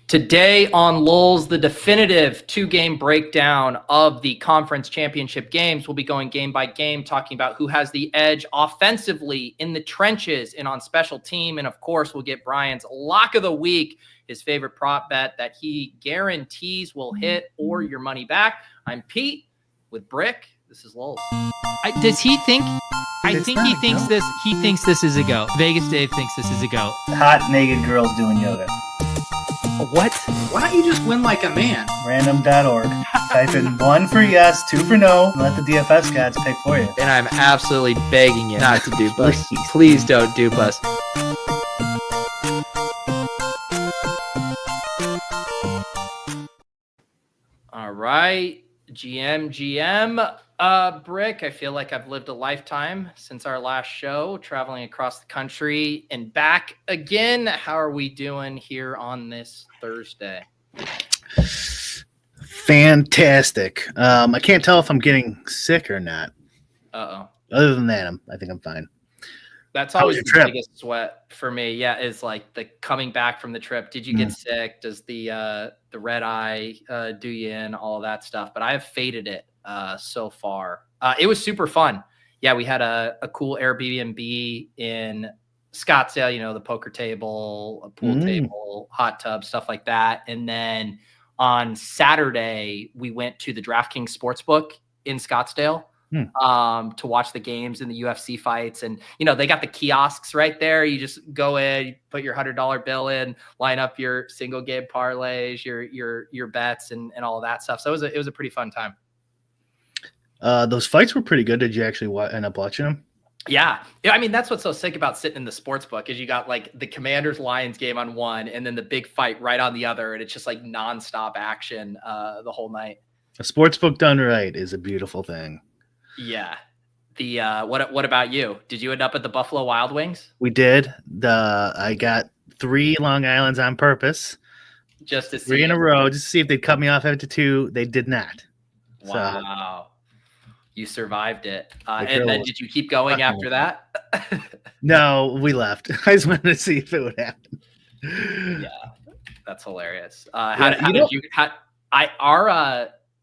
Today on Lulz, the definitive two-game breakdown of the conference championship games. We'll be going game by game, talking about who has the edge offensively in the trenches and on special team. And of course, we'll get Brian's lock of the week, his favorite prop bet that he guarantees will hit or your money back. I'm Pete with Bric. This is Lulz. Does he think? I think he thinks this. He thinks this is a go. Vegas Dave thinks this is a go. Hot naked girls doing yoga. What? Why don't you just win like a man? Random.org. Type in 1 for yes, 2 for no, and let the DFS gods pick for you. And I'm absolutely begging you not to dupe us. Please don't dupe us. All right, GM. Bric, I feel like I've lived a lifetime since our last show, traveling across the country and back again. How are we doing here on this Thursday? Fantastic. I can't tell if I'm getting sick or not. Uh-oh. Other than that, I think I'm fine. That's always the biggest sweat for me. Yeah, is like the coming back from the trip. Did you get sick? Does the red eye do you in? All of that stuff. But I have faded it so far. It was super fun. Yeah, we had a cool Airbnb in Scottsdale, you know, the poker table, a pool table, hot tub, stuff like that. And then on Saturday, we went to the DraftKings Sportsbook in Scottsdale to watch the games and the UFC fights. And, you know, they got the kiosks right there. You just go in, you put your $100 bill in, line up your single game parlays, your bets and all of that stuff. So it was a pretty fun time. Those fights were pretty good. Did you actually end up watching them? Yeah. I mean, that's what's so sick about sitting in the sports book is you got like the Commanders Lions game on one and then the big fight right on the other. And it's just like nonstop action the whole night. A sports book done right is a beautiful thing. Yeah. The what about you? Did you end up at the Buffalo Wild Wings? We did. I got 3 Long Islands on purpose. Just to see 3 in a row, just to see if they'd cut me off after 2. They did not. Wow. You survived it. And then did you keep going after that? No, we left. I just wanted to see if it would happen. Yeah, that's hilarious.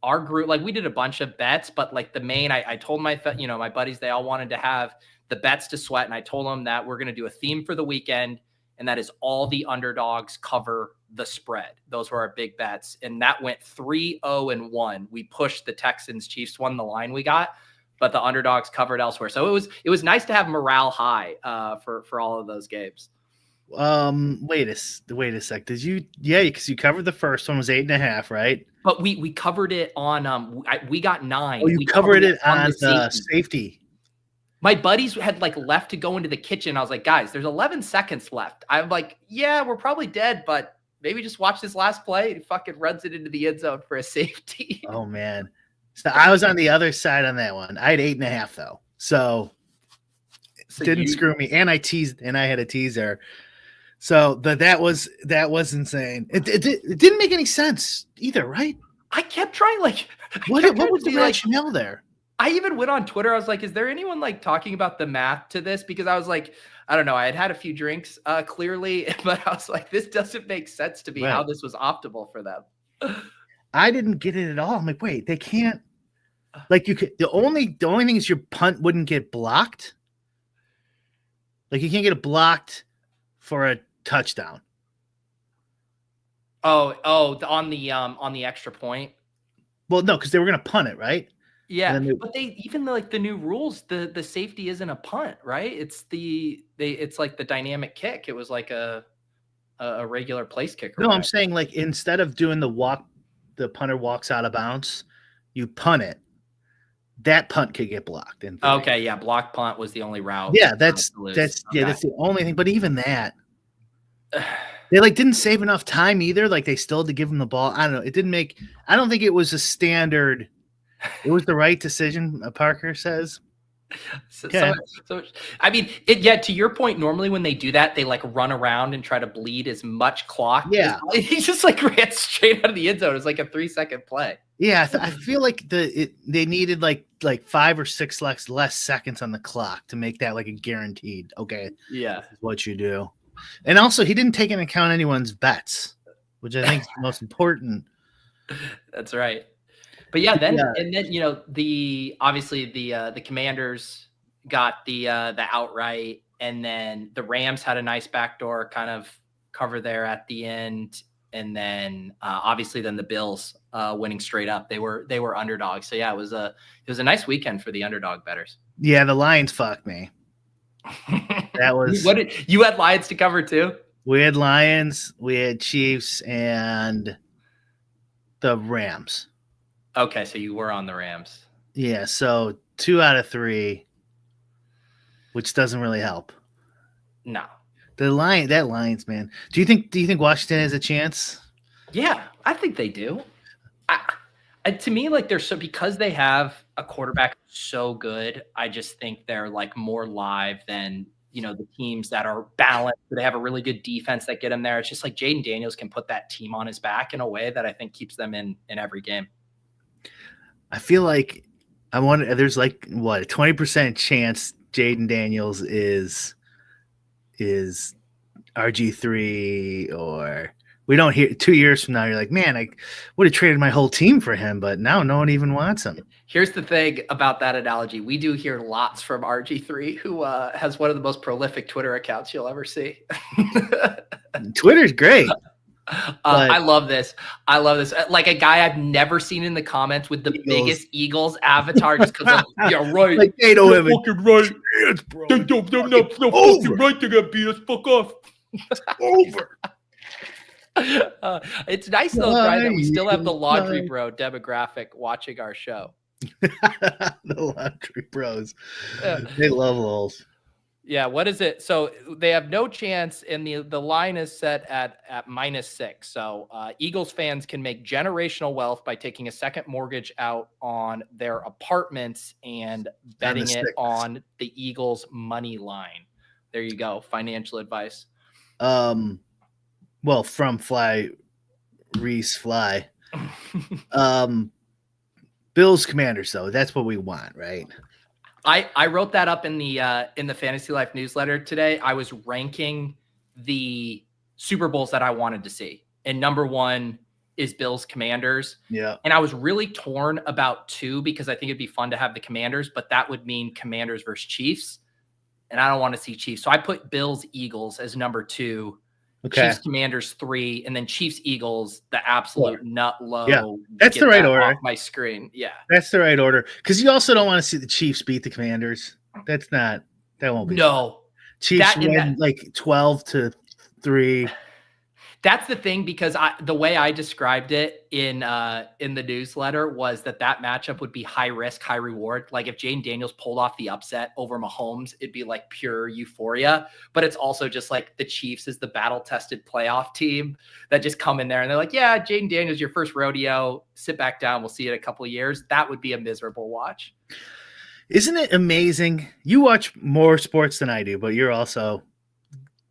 Our group, like we did a bunch of bets, but like the main, I told my buddies, they all wanted to have the bets to sweat. And I told them that we're going to do a theme for the weekend. And that is all the underdogs cover the spread. Those were our big bets. And that went 3-0-1. We pushed the Texans. Chiefs won the line we got, but the underdogs covered elsewhere. So it was nice to have morale high for all of those games. Wait a sec. Did you? Yeah, because you covered the first one was 8.5, right? But we covered it on we got 9. Oh, you covered it on the safety. My buddies had like left to go into the kitchen. I was like, guys, there's 11 seconds left. I'm like, yeah, we're probably dead, but maybe just watch this last play. He fucking runs it into the end zone for a safety. Oh man. So I was on the other side on that one. I had 8.5 though. So didn't screw me. And I had a teaser. So that was insane. It didn't make any sense either, right? I kept trying what was the rationale there? I even went on Twitter. I was like, is there anyone like talking about the math to this? Because I was like, I don't know. I had a few drinks clearly, but I was like, this doesn't make sense to me how this was optimal for them. I didn't get it at all. I'm like, wait, they can't like you could the only thing is your punt wouldn't get blocked. Like you can't get it blocked for a touchdown. Oh, on the extra point. Well, no, because they were gonna punt it, right? Yeah, but they even like the new rules, the safety isn't a punt, right? It's like the dynamic kick. It was like a regular place kick. No, I'm saying like instead of doing the punter walks out of bounds, you punt it. That punt could get blocked. Okay, yeah, block punt was the only route. Yeah, that's the only thing. But even that, they like didn't save enough time either. Like they still had to give him the ball. I don't know. It didn't make. I don't think it was a standard. It was the right decision, Parker says. So I mean, to your point, normally when they do that, they like run around and try to bleed as much clock. Yeah. He just like ran straight out of the end zone. It was like a 3-second play. Yeah. I feel like they needed like 5 or 6 less seconds on the clock to make that like a guaranteed. Okay. Yeah. This is what you do. And also he didn't take into account anyone's bets. which I think is the most important. That's right. But yeah, then obviously the Commanders got the outright, and then the Rams had a nice backdoor kind of cover there at the end, and then obviously then the Bills winning straight up. They were underdogs. So yeah, it was a nice weekend for the underdog bettors. Yeah, the Lions fucked me. That was you had Lions to cover too? We had Lions, we had Chiefs, and the Rams. Okay, so you were on the Rams. Yeah, so 2 out of 3, which doesn't really help. No. That Lions, man. Do you think Washington has a chance? Yeah, I think they do. To me, like because they have a quarterback so good, I just think they're like more live than the teams that are balanced. They have a really good defense that get them there. It's just like Jaden Daniels can put that team on his back in a way that I think keeps them in every game. I feel like there's like a 20% chance Jaden Daniels is RG3, or we don't hear 2 years from now. You're like, man, I would have traded my whole team for him, but now no one even wants him. Here's the thing about that analogy. We do hear lots from RG3, who has one of the most prolific Twitter accounts you'll ever see. Twitter's great. I love this. Like a guy I've never seen in the comments with the biggest Eagles avatar, just because you're right. Like they don't have fucking right. Chance, bro. They're not fucking right. They're gonna beat us. Fuck off. Over. It's nice though, Brian, that we still have the Laundry Bro demographic watching our show. The Laundry Bros. They love LOLs. Yeah, what is it? So they have no chance, and the line is set at -6. So Eagles fans can make generational wealth by taking a second mortgage out on their apartments and betting it on the Eagles money line. There you go. Financial advice. Well, from Reese Fly. Bills Commanders, though. That's what we want, right? I wrote that up in the Fantasy Life newsletter today. I was ranking the Super Bowls that I wanted to see. And number 1 is Bills Commanders. Yeah. And I was really torn about 2 because I think it'd be fun to have the Commanders, but that would mean Commanders versus Chiefs. And I don't want to see Chiefs. So I put Bills Eagles as number 2. Okay. Chiefs Commanders 3, and then Chiefs Eagles, the absolute nut low. Yeah, that's the right order. Off my screen. Yeah, that's the right order. Because you also don't want to see the Chiefs beat the Commanders. That won't be. No, fun. Chiefs win like 12-3. That's the thing, because the way I described it in the newsletter was that matchup would be high risk, high reward. Like if Jaden Daniels pulled off the upset over Mahomes, it'd be like pure euphoria. But it's also just like the Chiefs is the battle-tested playoff team that just come in there and they're like, yeah, Jaden Daniels, your first rodeo. Sit back down. We'll see you in a couple of years. That would be a miserable watch. Isn't it amazing? You watch more sports than I do, but you're also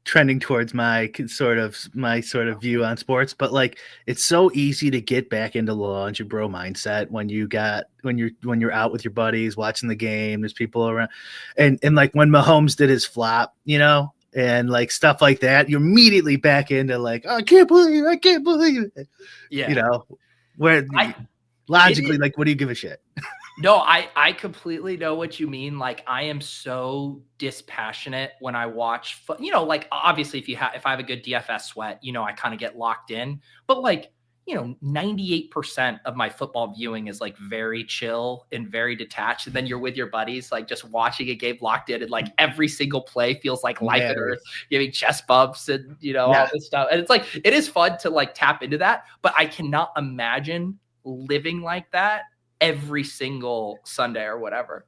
trending towards my sort of view on sports, but like it's so easy to get back into the Laundry Bro mindset when you're out with your buddies watching the game. There's people around, and like when Mahomes did his flop, and like stuff like that, you're immediately back into like, oh, I can't believe it. Yeah, where logically, like, what do you give a shit? No, I completely know what you mean. Like, I am so dispassionate when I watch, like obviously if I have a good DFS sweat, I kind of get locked in, but like, 98% of my football viewing is like very chill and very detached. And then you're with your buddies, like just watching a game locked in, and like every single play feels like life and earth, giving chest bumps and, all this stuff. And it's like, it is fun to like tap into that, but I cannot imagine living like that every single Sunday or whatever.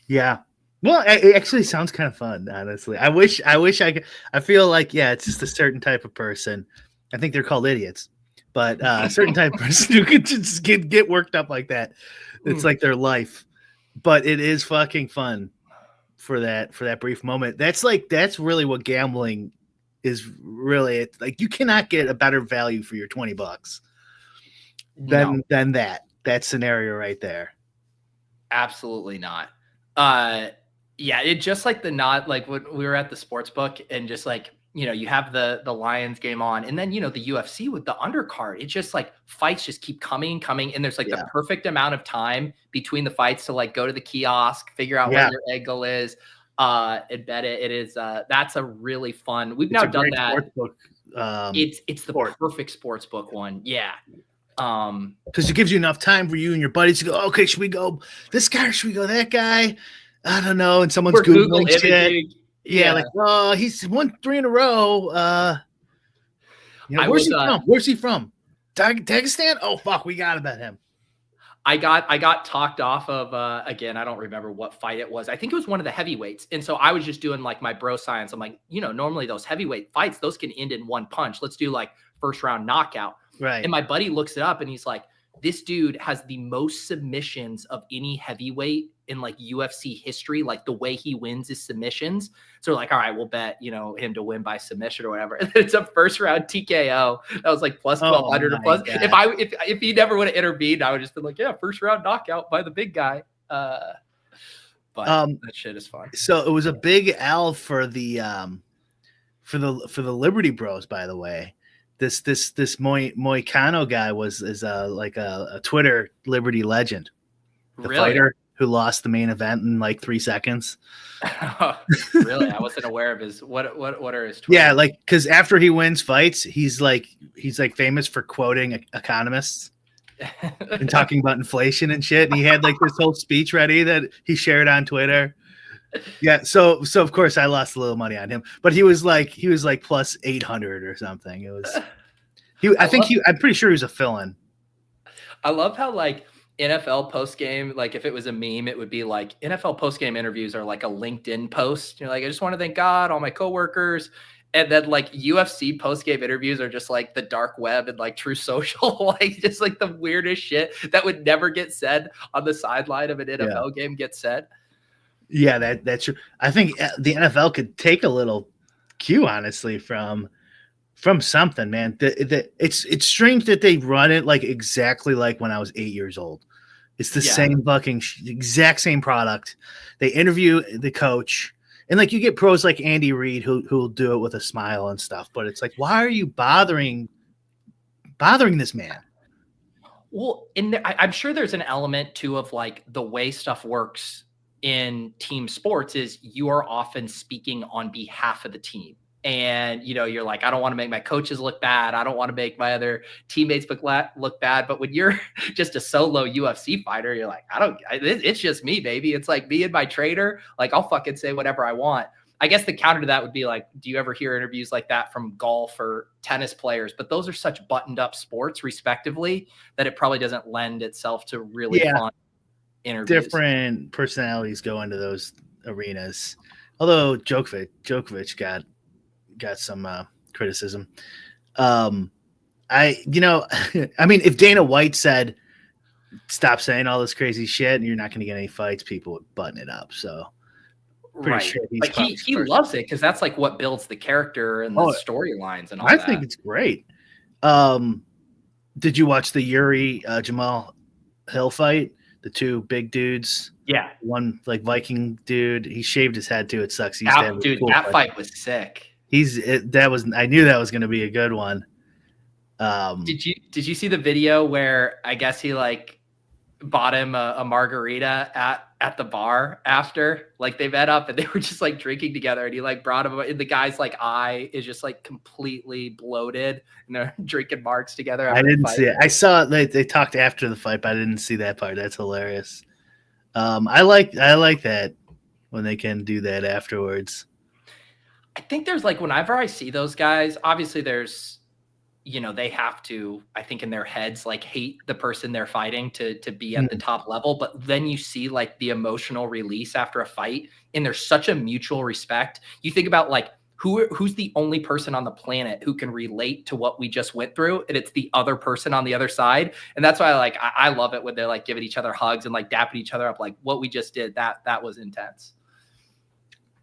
Yeah. Well, it actually sounds kind of fun, honestly. I wish I could. I feel like, it's just a certain type of person. I think they're called idiots, but a certain type of person who can just get worked up like that. It's like their life, but it is fucking fun for that brief moment. That's really what gambling is really. It's like you cannot get a better value for your $20 than that scenario right there. Absolutely not. It just like the not like when we were at the sports book and just like you have the Lions game on, and then, the UFC with the undercard, it's just like fights just keep coming. And there's like the perfect amount of time between the fights to like go to the kiosk, figure out what your angle is, and bet it. It is, that's a really fun, we've now done that. It's the perfect sports book one. Yeah. Because it gives you enough time for you and your buddies to go, okay, should we go this guy or should we go that guy? I don't know. And someone's Googling shit. Yeah, like, oh, he's won 3 in a row. Where's he from? Where's he from? Dagestan? Oh, fuck, we got to bet him. I got talked off of, again, I don't remember what fight it was. I think it was one of the heavyweights. And so I was just doing like my bro science. I'm like, normally those heavyweight fights, those can end in one punch. Let's do like first round knockout. Right. And my buddy looks it up and he's like, this dude has the most submissions of any heavyweight in like UFC history. Like the way he wins his submissions. So we're like, all right, we'll bet, him to win by submission or whatever. And it's a first round TKO. That was like plus 1200 or plus. God. If he never would have intervened, I would just been like, yeah, first round knockout by the big guy. But that shit is fun. So it was a big L for the Liberty Bros, by the way. This Moicano guy is like a Twitter Liberty legend. The fighter who lost the main event in like 3 seconds. Really? I wasn't aware of his what are his tweets? Yeah, like because after he wins fights, he's like famous for quoting economists and talking about inflation and shit. And he had like this whole speech ready that he shared on Twitter. Yeah, so of course I lost a little money on him, but he was like plus 800 or something. It was I'm pretty sure he was a fill-in. I love how like NFL post-game, like if it was a meme, it would be like NFL post-game interviews are like a LinkedIn post. You're like, I just want to thank God, all my coworkers. And then like UFC post-game interviews are just like the dark web and like True Social, like just like the weirdest shit that would never get said on the sideline of an NFL game gets said. Yeah, that's true. I think the NFL could take a little cue, honestly, from something, man. It's strange that they run it like exactly like when I was 8 years old. It's the same fucking exact same product. They interview the coach, and like you get pros like Andy Reid who'll do it with a smile and stuff. But it's like, why are you bothering this man? Well, I'm sure there's an element too of like the way stuff works in team sports is you are often speaking on behalf of the team. And, you're like, I don't want to make my coaches look bad. I don't want to make my other teammates look bad. But when you're just a solo UFC fighter, you're like, it's just me, baby. It's like me and my trainer. Like, I'll fucking say whatever I want. I guess the counter to that would be like, do you ever hear interviews like that from golf or tennis players? But those are such buttoned up sports respectively that it probably doesn't lend itself to really fun interviews. Different personalities go into those arenas. Although Djokovic got some criticism. I mean, if Dana White said, stop saying all this crazy shit and you're not going to get any fights, people would button it up. So right. Sure like he loves it because that's like what builds the character and the storylines and all that. I think it's great. Did you watch the Yuri Jamal Hill fight? The two big dudes. Yeah. One like Viking dude. He shaved his head too. It sucks. That fight was sick. I knew that was going to be a good one. Did you see the video where I guess he like bought him a margarita at the bar after, like they met up and they were just like drinking together and he like brought him, and the guy's like eye is just like completely bloated and they're drinking marks together. I didn't see it. I saw it. They talked after the fight, but I didn't see that part. That's hilarious. I like that when they can do that afterwards. I think there's like, whenever I see those guys, obviously there's, they have to, I think in their heads, like hate the person they're fighting to be at the top level. But then you see like the emotional release after a fight and there's such a mutual respect. You think about like, who's the only person on the planet who can relate to what we just went through, and it's the other person on the other side. And that's why I love it when they're like giving each other hugs and like dapping each other up. Like what we just did, that was intense.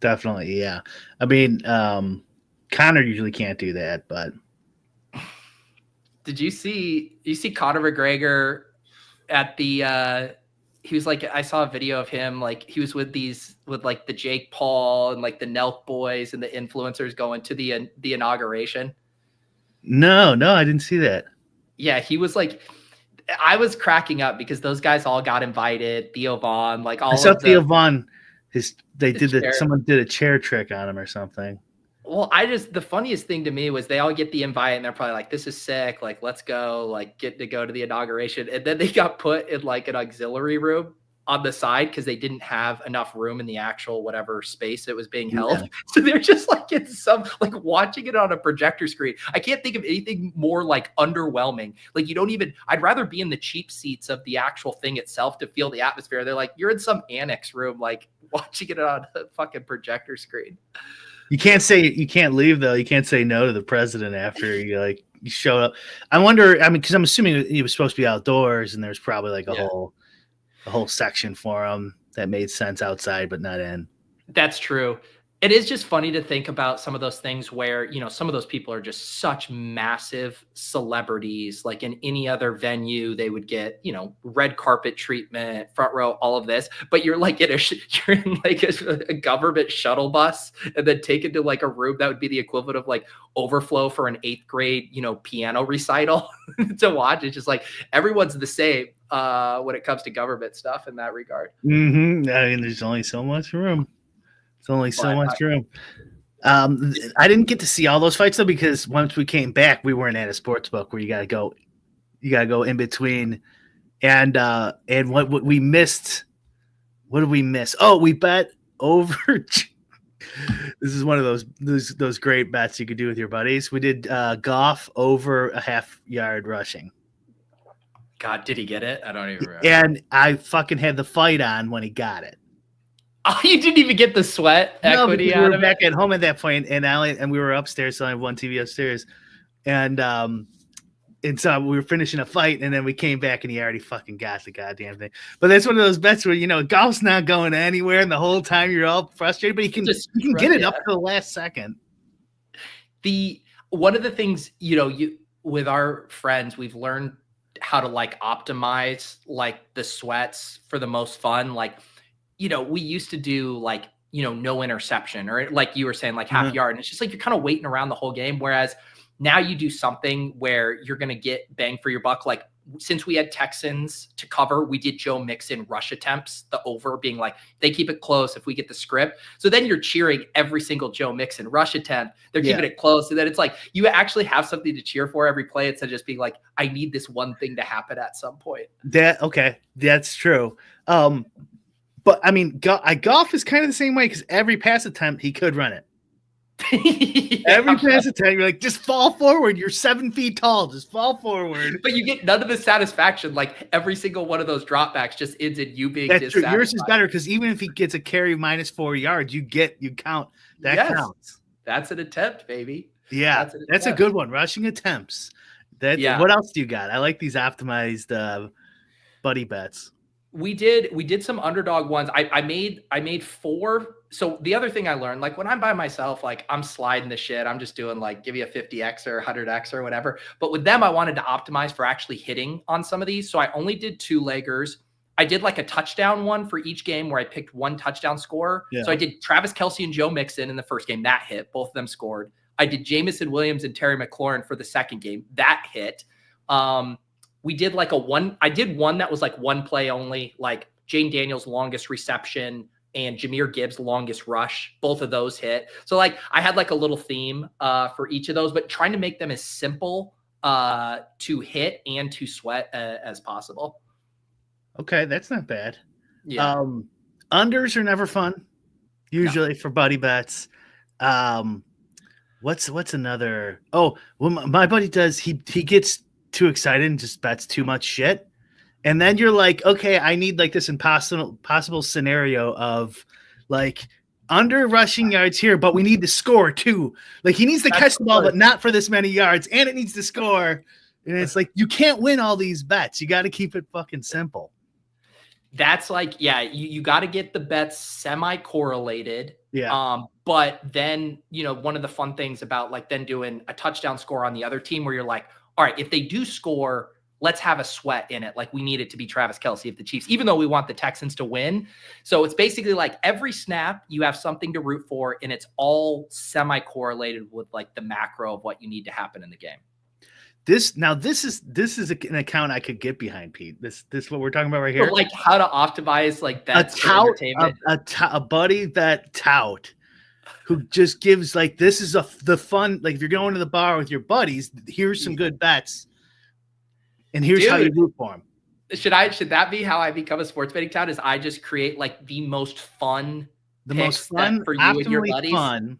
Definitely. Yeah. I mean, Conor usually can't do that, but did you see Conor McGregor at the I saw a video of him, like he was with like the Jake Paul and like the Nelk boys and the influencers going to the inauguration. No, I didn't see that. Yeah, he was like, I was cracking up because those guys all got invited. Theo Vaughn, like all. I saw Theo Vaughn. Someone did a chair trick on him or something. Well, the funniest thing to me was they all get the invite and they're probably like, this is sick. Like, let's go, like get to go to the inauguration. And then they got put in like an auxiliary room on the side because they didn't have enough room in the actual whatever space it was being held. Yeah. So they're just like watching it on a projector screen. I can't think of anything more like underwhelming. Like I'd rather be in the cheap seats of the actual thing itself to feel the atmosphere. They're like, you're in some annex room, like watching it on a fucking projector screen. You can't leave though. You can't say no to the president after you showed up. I wonder, because I'm assuming he was supposed to be outdoors and there's probably like a whole section for him that made sense outside, but not in. That's true. It is just funny to think about some of those things where, some of those people are just such massive celebrities. Like in any other venue, they would get, red carpet treatment, front row, all of this. But you're like you're in like a government shuttle bus and then taken to like a room that would be the equivalent of like overflow for an 8th grade, piano recital to watch. It's just like everyone's the same when it comes to government stuff in that regard. Mm-hmm. There's only so much room. It's only so much room. I didn't get to see all those fights though, because once we came back, we weren't at a sports book where you gotta go in between. And what we missed. What did we miss? Oh, we bet over. This is one of those great bets you could do with your buddies. We did Goff over a half-yard rushing. God, did he get it? I don't even remember. And I fucking had the fight on when he got it. Oh, you didn't even get the sweat equity out of it? We were back at home at that point, and we were upstairs, so I have one TV upstairs. And so we were finishing a fight, and then we came back, and he already fucking got the goddamn thing. But that's one of those bets where, Goff's not going anywhere, and the whole time you're all frustrated, but he can get it up to the last second. One of the things, with our friends, we've learned how to optimize the sweats for the most fun. We used to do no interception, or like you were saying, half yard. And it's just you're kind of waiting around the whole game. Whereas now you do something where you're going to get bang for your buck. Since we had Texans to cover, we did Joe Mixon rush attempts, the over being they keep it close if we get the script. So then you're cheering every single Joe Mixon rush attempt. They're keeping it close. And then it's you actually have something to cheer for every play instead of just being I need this one thing to happen at some point. That's true. But Goff is kind of the same way, because every pass attempt he could run it. Every pass attempt, you're just fall forward. You're 7 feet tall. Just fall forward. But you get none of the satisfaction. Every single one of those dropbacks just ends in you being That's true. Yours is better, because even if he gets a carry -4 yards, you count. That counts. That's an attempt, baby. Yeah, that's a good one. Rushing attempts. What else do you got? I like these optimized buddy bets. We did some underdog ones. I made 4. So the other thing I learned, when I'm by myself, I'm sliding the shit. I'm just doing give you a 50x or 100x or whatever. But with them, I wanted to optimize for actually hitting on some of these. So I only did 2-leggers. I did a touchdown one for each game where I picked one touchdown scorer. Yeah. So I did Travis Kelce and Joe Mixon in the first game. That hit. Both of them scored. I did Jamison Williams and Terry McLaurin for the second game. That hit. We did I did one that was one play only, Jane Daniels' longest reception and Jahmyr Gibbs' longest rush. Both of those hit. So I had a little theme for each of those, but trying to make them as simple to hit and to sweat as possible. Okay, that's not bad. Yeah. Unders are never fun, usually for buddy bets. What's another? Oh, well, my buddy does. He gets too excited and just bets too much shit, and then you're okay, I need this possible scenario of under rushing yards here, but we need to score too. He needs to catch the ball, but not for this many yards, and it needs to score. And it's you can't win all these bets. You got to keep it fucking simple. That's you got to get the bets semi-correlated. Yeah. But then one of the fun things about then doing a touchdown score on the other team where you're all right, if they do score, let's have a sweat in it. Like we need it to be Travis Kelce if the Chiefs, even though we want the Texans to win. So it's basically like every snap you have something to root for, and it's all semi-correlated with like the macro of what you need to happen in the game. This is an account I could get behind, Pete. This what we're talking about right here. So like how to optimize like that entertainment. A buddy that tout who just gives like, this is the fun. Like if you're going to the bar with your buddies, here's some good bets. And here's how you root for them. Should that be how I become a sports betting tout? Is I just create like the most fun for you and your buddies? Fun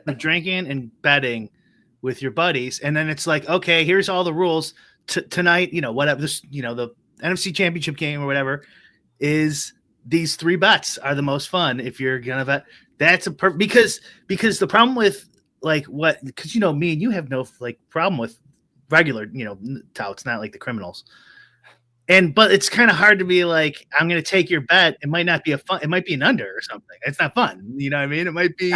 for drinking and betting with your buddies, and then it's like, okay, here's all the rules tonight. Whatever this, the NFC Championship game or whatever is. These 3 bets are the most fun if you're gonna bet. That's because the problem with like because me and you have no like problem with regular, touts, not like the criminals. But it's kind of hard to be like, I'm going to take your bet. It might not be it might be an under or something. It's not fun. You know what I mean? It might be,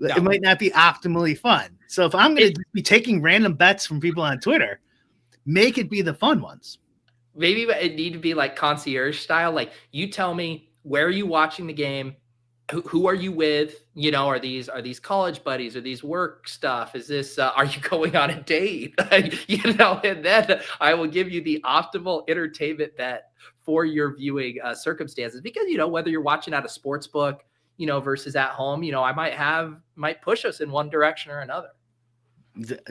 It might not be optimally fun. So if I'm going to be taking random bets from people on Twitter, make it be the fun ones. Maybe it need to be like concierge style. Like you tell me, where are you watching the game? Who are you with? Are these college buddies? Are these work stuff? Is this, are you going on a date? And then I will give you the optimal entertainment bet for your viewing circumstances, because, whether you're watching at a sports book, versus at home, I might push us in one direction or another.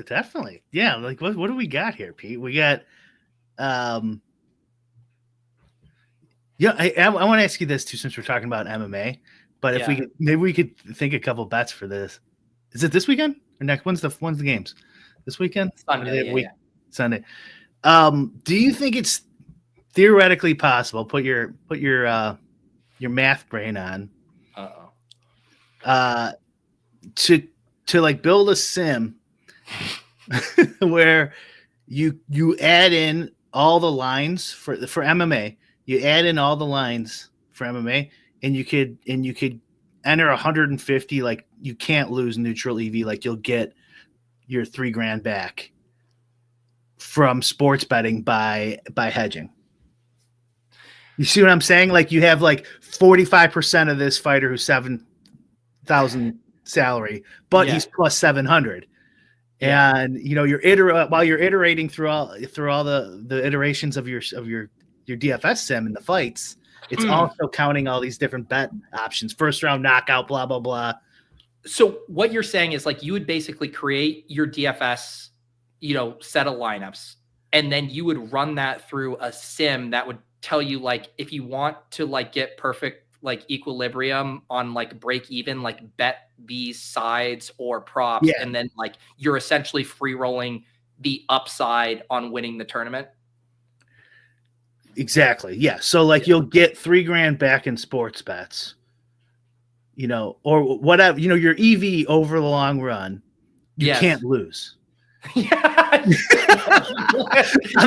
Definitely. Yeah. Like what do we got here, Pete? We got, I want to ask you this too, since we're talking about MMA. But if we could think a couple bets for this. Is it this weekend or next? When's the games? This weekend? Sunday. Sunday. Do you think it's theoretically possible? Put your math brain on. To like build a sim where you add in all the lines for MMA. You add in all the lines for MMA. And you could enter 150, like you can't lose neutral EV, like you'll get your $3,000 back from sports betting by hedging. You see what I'm saying? Like you have like 45% of this fighter who's 7,000 salary, but he's plus 700. Yeah. And you're while you're iterating through all the iterations of your DFS sim and the fights. It's also counting all these different bet options, first round knockout, blah, blah, blah. So what you're saying is like you would basically create your DFS, set of lineups, and then you would run that through a sim that would tell you like if you want to like get perfect like equilibrium on like break even, like bet these sides or props, and then like you're essentially free rolling the upside on winning the tournament. Exactly. Yeah. So like you'll get $3,000 back in sports bets, or whatever, your EV over the long run, you can't lose. I'm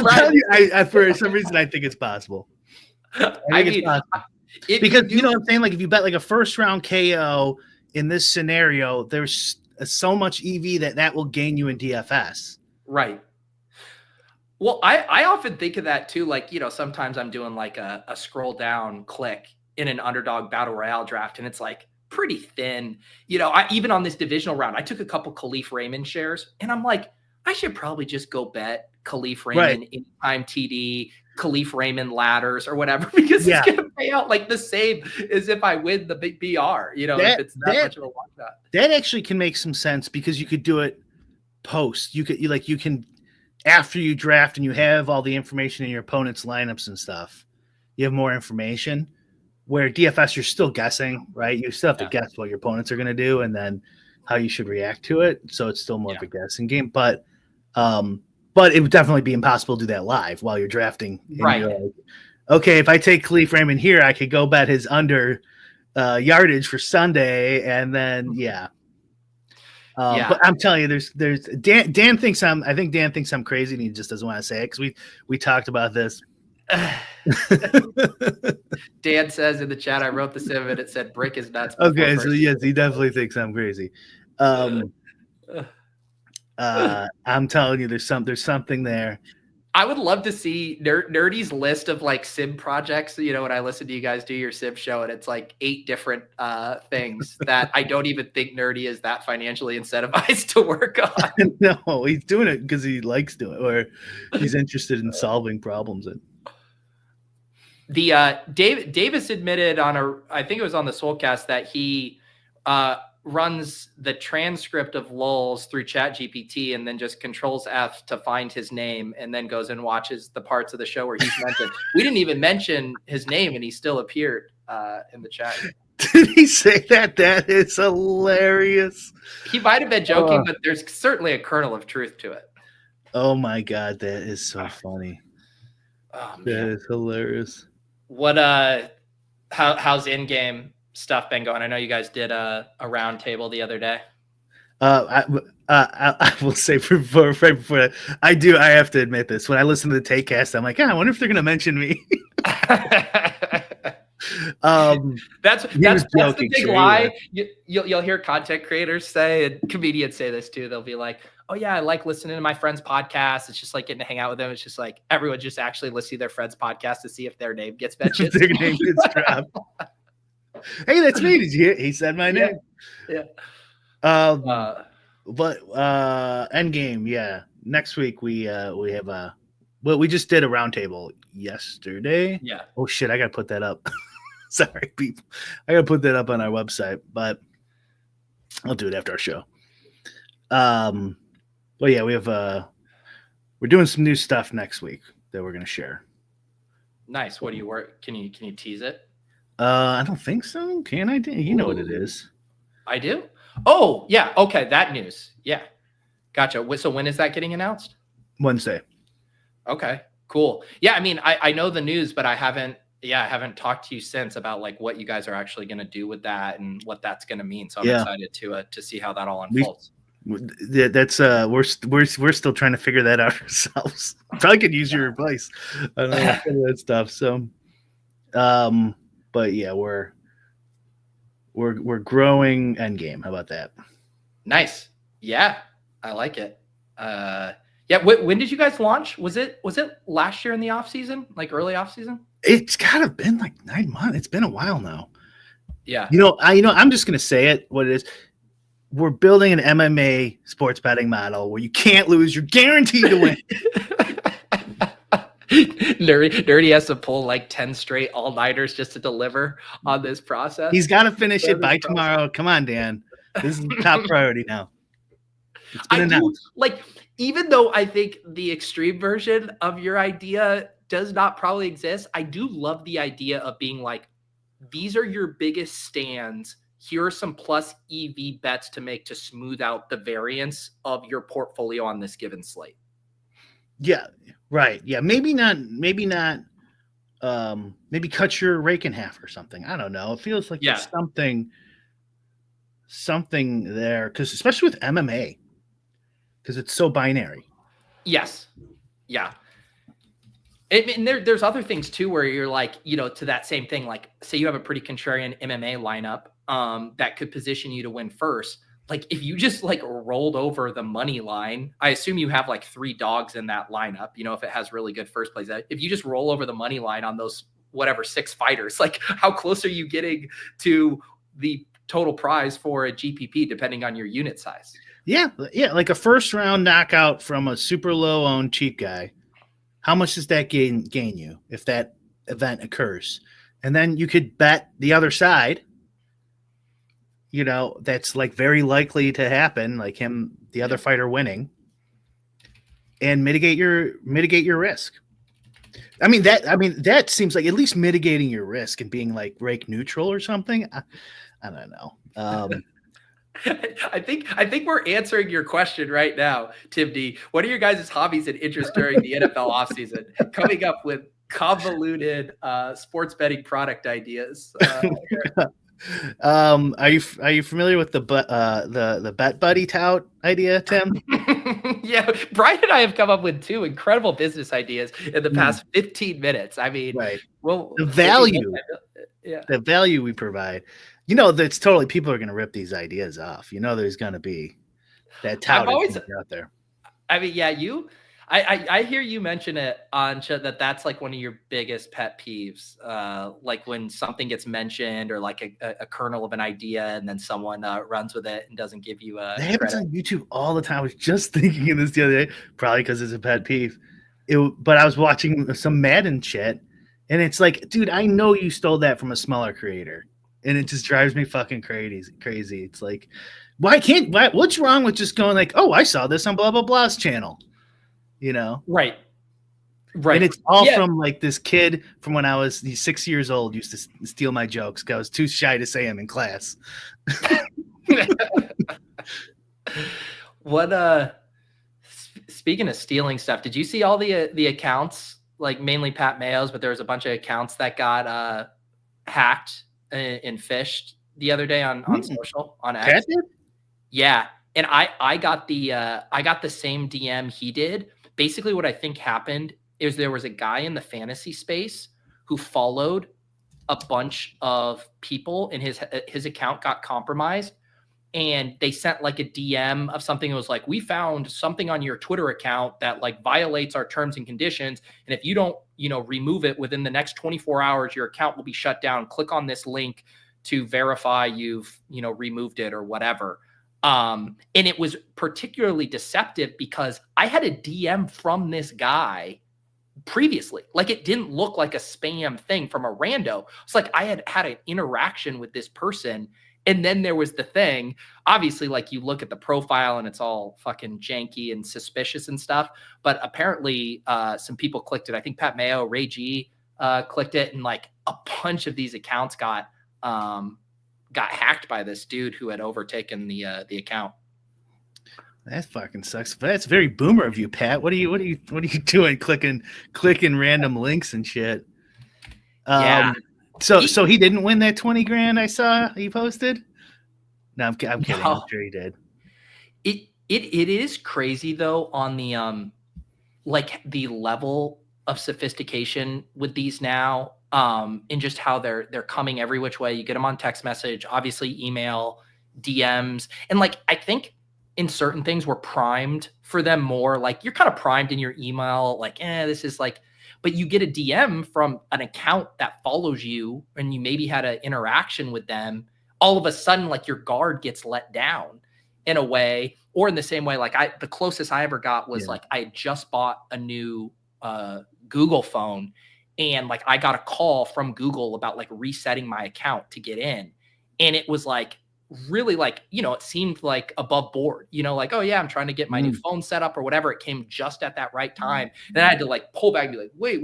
telling you, for some reason, I think it's possible. It's possible. Because you know what I'm saying? Like if you bet like a first round KO in this scenario, there's so much EV that will gain you in DFS. Right. Well, I often think of that too. Like, sometimes I'm doing like a scroll down click in an underdog battle royale draft, and it's like pretty thin. Even on this divisional round, I took a couple Khalif Raymond shares, and I'm like, I should probably just go bet Khalif Raymond anytime TD, Khalif Raymond ladders or whatever, because it's going to pay out like the same as if I win the big BR, if it's that much of a long shot. That actually can make some sense because you could do it post. You can. After you draft and you have all the information in your opponent's lineups and stuff, you have more information. Where DFS, you're still guessing, right? You still have to guess what your opponents are going to do and then how you should react to it. So it's still more of a guessing game. But it would definitely be impossible to do that live while you're drafting. Right. You're like, okay, if I take Khalif Raymond here, I could go bet his under yardage for Sunday, and then but I'm telling you, there's Dan thinks I'm crazy, and he just doesn't want to say it because we talked about this. Dan says in the chat, I wrote the sim and it said Bric is nuts. Okay, so yes, he definitely thinks I'm crazy. I'm telling you, there's something there. I would love to see Nerdy's list of like sim projects. You know, when I listen to you guys do your sim show, and it's like 8 different things that I don't even think Nerdy is that financially incentivized to work on. No, he's doing it because he likes doing it, or he's interested in solving problems. The Davis admitted I think it was on the Soulcast, that he runs the transcript of lulls through ChatGPT and then just controls F to find his name, and then goes and watches the parts of the show where he's mentioned. We didn't even mention his name, and he still appeared in the chat. Did he say that? That is hilarious. He might have been joking, but there's certainly a kernel of truth to it. Oh my God, that is so funny. Oh, man. That is hilarious. What how's in-game stuff been going? I know you guys did a round table the other day. I will say right before that, I have to admit this. When I listen to the Takecast, I'm like, I wonder if they're going to mention me. That's the big lie. You'll hear content creators say, and comedians say this too. They'll be like, oh yeah, I like listening to my friend's podcast. It's just like getting to hang out with them. It's just like everyone just actually listening to their friend's podcast to see if their name gets mentioned. Their name gets dropped. Hey, that's me. Did you hear? He said my name. Yeah. But Endgame, yeah. Next week we have we just did a roundtable yesterday. Yeah. Oh shit, I gotta put that up. Sorry, people. I gotta put that up on our website, but I'll do it after our show. But yeah, we have we're doing some new stuff next week that we're gonna share. Nice. What do you work? Can you tease it? I don't think so. Can I? You know what it is. I do. Oh yeah. Okay. That news. Yeah. Gotcha. So when is that getting announced? Wednesday. Okay. Cool. Yeah. I mean, I know the news, but I haven't talked to you since about like what you guys are actually going to do with that and what that's going to mean. So I'm excited to see how that all unfolds. That's we're still trying to figure that out ourselves. Probably could use your advice on that stuff. So, but yeah, we're growing Endgame. How about that? Nice. Yeah, I like it. Yeah. When did you guys launch? Was it last year in the off season, like early off season? It's gotta been like 9 months. It's been a while now. Yeah. I'm just gonna say it. What it is. We're building an MMA sports betting model where you can't lose. You're guaranteed to win. Nerdy has to pull like 10 straight all-nighters just to deliver on this process. He's got to finish it by tomorrow. Come on, Dan. This is the top priority now. It's been announced. Even though I think the extreme version of your idea does not probably exist, I do love the idea of being like, these are your biggest stands. Here are some plus EV bets to make to smooth out the variance of your portfolio on this given slate. Yeah, right. Yeah, maybe not. Maybe cut your rake in half or something. I don't know. It feels like there's something there, because especially with MMA, because it's so binary. Yes. Yeah. And there's other things too where you're like, to that same thing. Like, say you have a pretty contrarian MMA lineup that could position you to win first. Like, if you just like rolled over the money line, I assume you have like 3 dogs in that lineup. If it has really good first plays, if you just roll over the money line on those 6 fighters, like how close are you getting to the total prize for a GPP depending on your unit size? Yeah, like a first round knockout from a super low owned cheap guy. How much does that gain you if that event occurs? And then you could bet the other side, that's like very likely to happen, like the other fighter winning, and mitigate your risk. I mean, that seems like at least mitigating your risk and being like rake neutral or something. I don't know. I think we're answering your question right now, Tim D. What are your guys' hobbies and interests during the NFL offseason? Coming up with convoluted sports betting product ideas. Are you familiar with the Bet Buddy tout idea, Tim? Yeah, Brian and I have come up with 2 incredible business ideas in the past 15 minutes. I mean, right. Well, the value we provide. That's totally, people are going to rip these ideas off. There's going to be that tout out there. I mean, yeah, I hear you mention it on that's like one of your biggest pet peeves. Like when something gets mentioned or like a kernel of an idea and then someone runs with it and doesn't give you That happens on YouTube all the time. I was just thinking of this the other day, probably because it's a pet peeve. But I was watching some Madden shit, and it's like, dude, I know you stole that from a smaller creator, and it just drives me fucking crazy. It's like, what's wrong with just going like, oh, I saw this on blah blah blah's channel, Right. And it's all from like this kid from when he's 6 years old used to steal my jokes because I was too shy to say them in class. What speaking of stealing stuff, did you see all the accounts, like mainly Pat Mayo's, but there was a bunch of accounts that got hacked and phished the other day on social, on X? Pat did? Yeah. And I got the same DM he did. Basically what I think happened is there was a guy in the fantasy space who followed a bunch of people and his account got compromised. And they sent like a DM of something that was like, we found something on your Twitter account that like violates our terms and conditions. And if you don't, remove it within the next 24 hours, your account will be shut down. Click on this link to verify you've, removed it or whatever. And it was particularly deceptive because I had a DM from this guy previously. Like it didn't look like a spam thing from a rando. It's like I had an interaction with this person. And then there was the thing, obviously, like you look at the profile and it's all fucking janky and suspicious and stuff. But apparently some people clicked it. I think Pat Mayo, Ray G clicked it. And like a bunch of these accounts got hacked by this dude who had overtaken the account. That fucking sucks. But that's very boomer of you, Pat. What are you doing? Clicking random links and shit. Yeah. So he didn't win that 20 grand I saw he posted? No, I'm kidding. No. I'm sure he did. It is crazy though on the like the level of sophistication with these now, and just how they're coming every which way. You get them on text message, obviously email, DMs, and like I think in certain things we're primed for them more. Like you're kind of primed in your email, like this is like. But you get a DM from an account that follows you and you maybe had an interaction with them. All of a sudden, like your guard gets let down in a way, or in the same way, like the closest I ever got was like, I had just bought a new Google phone and like, I got a call from Google about like resetting my account to get in. And it was like, really like, it seemed like above board, like, oh yeah, I'm trying to get my new phone set up or whatever. It came just at that right time. And then I had to like pull back and be like, wait.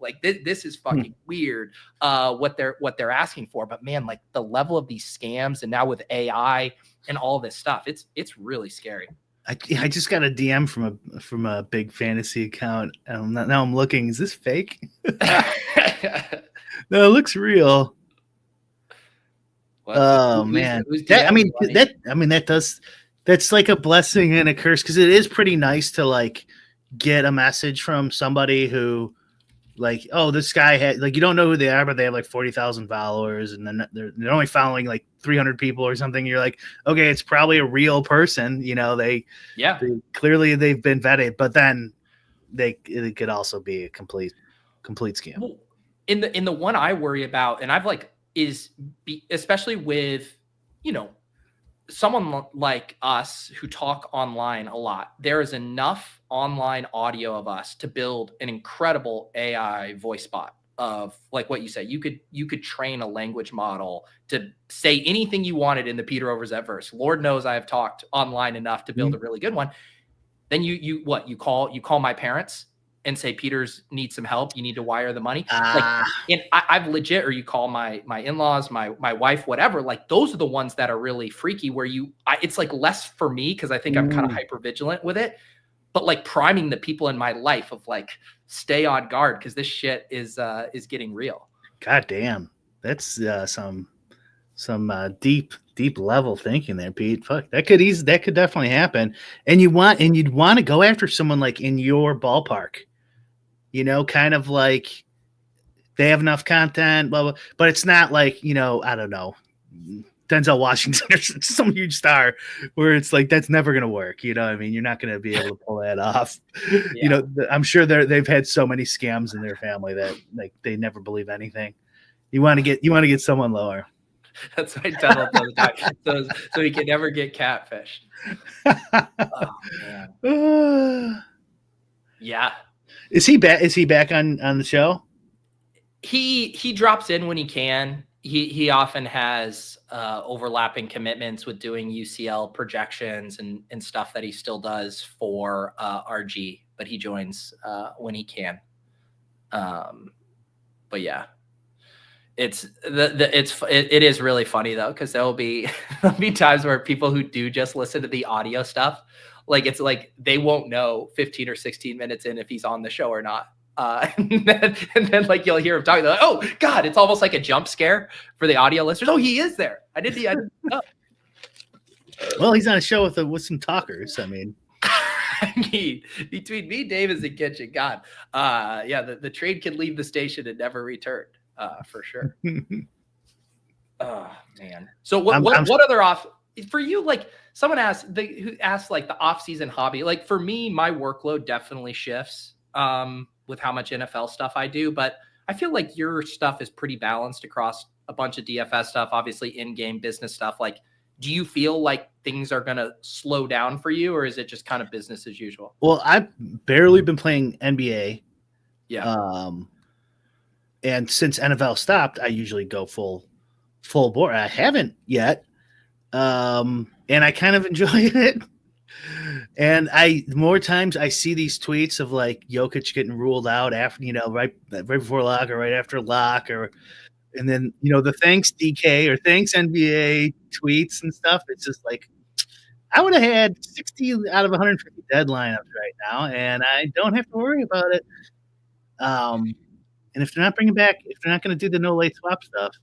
Like this is fucking weird, what they're asking for. But man, like the level of these scams and now with AI and all this stuff, it's really scary. I just got a DM from a big fantasy account. And now I'm looking, is this fake? No, it looks real. Man, that's like a blessing and a curse because it is pretty nice to like get a message from somebody who like, oh, this guy had like, you don't know who they are, but they have like 40,000 followers and then they're only following like 300 people or something. You're like, okay, it's probably a real person. They clearly they've been vetted, but then it could also be a complete scam. Well, in the one I worry about, and I've like, especially with, someone like us who talk online a lot, there is enough online audio of us to build an incredible AI voice bot of like what you say. You could train a language model to say anything you wanted in the Peter Overzet verse. Lord knows I have talked online enough to build a really good one. Then you call my parents and say, Peter's needs some help. You need to wire the money. And I've legit, or you call my in-laws, my wife, whatever. Like those are the ones that are really freaky where it's like less for me because I think I'm kind of hyper vigilant with it, but like priming the people in my life of like, stay on guard because this shit is getting real. God damn. That's some deep level thinking there, Pete. Fuck, that could definitely happen. And you'd want to go after someone like in your ballpark. Kind of like they have enough content, blah, blah, but it's not like, I don't know, Denzel Washington or some huge star, where it's like that's never going to work. You know what I mean? You're not going to be able to pull that off. Yeah. You know, I'm sure they've had so many scams in their family that like they never believe anything. You want to get someone lower. That's why Tunnel does that, so he can never get catfished. Oh man. Yeah. Is he back? Is he back on the show? He drops in when he can. He often has overlapping commitments with doing UCL projections and stuff that he still does for RG, but he joins when he can. But yeah. It is really funny though, because there'll be times where people who do just listen to the audio stuff, like it's like they won't know 15 or 16 minutes in if he's on the show or not. And then like you'll hear him talking, like, oh God, it's almost like a jump scare for the audio listeners. Oh, he is there. I didn't know. Well, he's on a show with some talkers. I mean, between me, Davis, and Kitchen, God, yeah, the train can leave the station and never return. For sure. Oh man. So what other off for you? Like someone asked like the off-season hobby. Like for me, my workload definitely shifts with how much NFL stuff I do, but I feel like your stuff is pretty balanced across a bunch of DFS stuff, obviously in-game business stuff. Like, do you feel like things are going to slow down for you, or is it just kind of business as usual? Well, I've barely been playing NBA. Yeah. And since NFL stopped, I usually go full board. I haven't yet. And I kind of enjoy it. And more times I see these tweets of like Jokic getting ruled out after, right before lock or right after lock, and then, the thanks DK or thanks NBA tweets and stuff. It's just like, I would have had 60 out of 150 dead lineups right now, and I don't have to worry about it. And if they're not bringing back, if they're not going to do the no late swap stuff.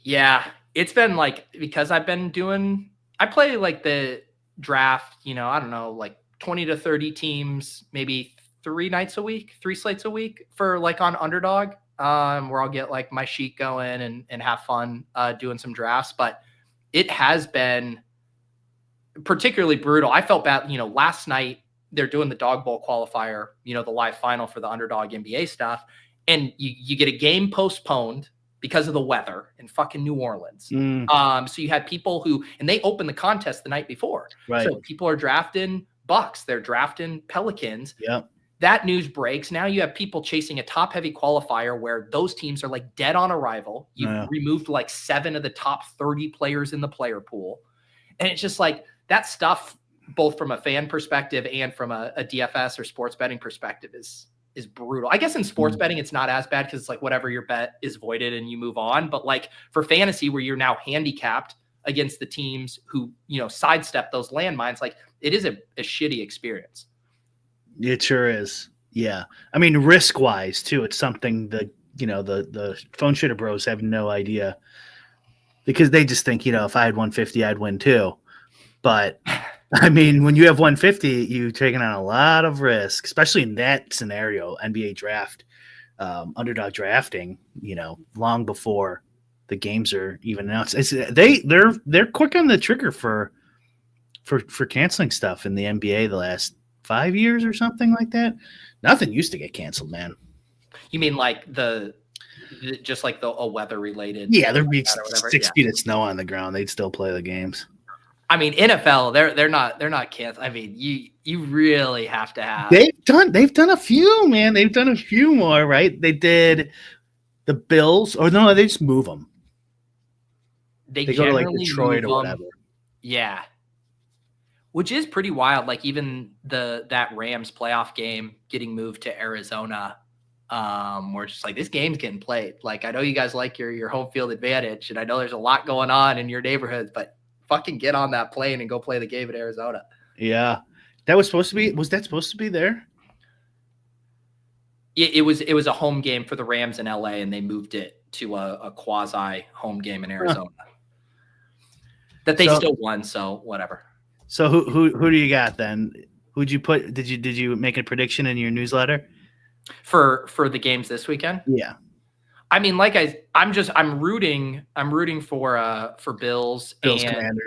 Yeah, it's been like, because I play like the draft, I don't know, like 20 to 30 teams, maybe 3 slates a week for like on Underdog, where I'll get like my sheet going and have fun doing some drafts. But it has been particularly brutal. I felt bad, last night they're doing the Dog Bowl qualifier, the live final for the Underdog NBA stuff. And you get a game postponed because of the weather in fucking New Orleans. So you had people and they opened the contest the night before. Right. So people are drafting Bucks. They're drafting Pelicans. Yeah. That news breaks. Now you have people chasing a top heavy qualifier where those teams are like dead on arrival. You've removed like 7 of the top 30 players in the player pool. And it's just like that stuff, both from a fan perspective and from a DFS or sports betting perspective is brutal. I guess in sports betting, it's not as bad because it's like whatever your bet is voided and you move on. But like for fantasy, where you're now handicapped against the teams who, sidestep those landmines, like it is a shitty experience. It sure is. Yeah. I mean, risk wise too, it's something that, the phone shitter bros have no idea, because they just think, if I had 150, I'd win too. But I mean, when you have 150, you're taking on a lot of risk, especially in that scenario, NBA draft, Underdog drafting, long before the games are even announced. They're quick on the trigger for canceling stuff in the NBA the last 5 years or something like that. Nothing used to get canceled, man. You mean like just like a weather related? Yeah, there'd be 6 feet of snow on the ground. They'd still play the games. I mean, NFL, they're not canceled. I mean, you really have to have. They've done a few, man. They've done a few more, right? They did the Bills, or no, they just move them. They go to like Detroit or whatever. Yeah, which is pretty wild. Like even that Rams playoff game getting moved to Arizona. We're just like, this game's getting played. Like, I know you guys like your home field advantage, and I know there's a lot going on in your neighborhoods, but fucking get on that plane and go play the game at Arizona. Yeah. That was supposed to be, was that supposed to be there? It was a home game for the Rams in LA, and they moved it to a quasi home game in Arizona that they still won. So whatever. So who do you got then? Who'd you put? Did you make a prediction in your newsletter for the games this weekend? Yeah. I mean, I'm rooting for Bills and